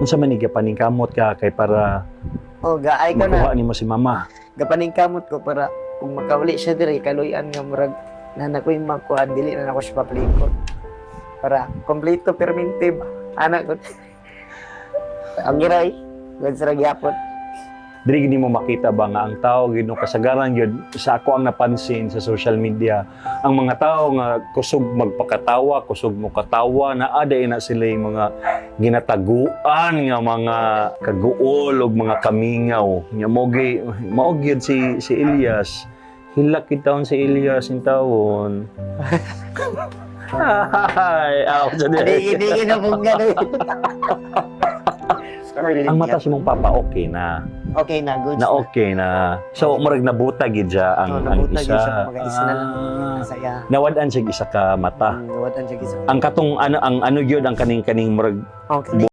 Unsa man ni gapaningkamot ka kay para O gaay ko na. makuha nimo si mama. Gapaningkamot ko para kung makauli siya diri kaluyan nga murag nanak ko yung makuha dili na ako siya papalikot. Para kompleto permente ba anak ko. Ang giray, gud sa gyapon. Diri gid mo makita ba nga ang tao gid no kasagaran gyud sa ako ang napansin sa social media ang mga tao nga kusog magpakatawa, kusog mo katawa na aday na sila yung mga ginataguan nga mga kaguol ug mga kamingaw. Nya mao gyud si Elias. Hilak kitawon si Elias in tawon. Ay, ako sa Hindi na mong gano'n. ang mata si mong papa okay na. Okay na, good. Na okay na. So murag nabuta gid siya ang nabuta isa. gyud siya mag-isa na lang saya. Nawad-an siya isa ka mata. Nawatan siya gisa. Ang katong ano ang ano gyud ang kaning murag Okay.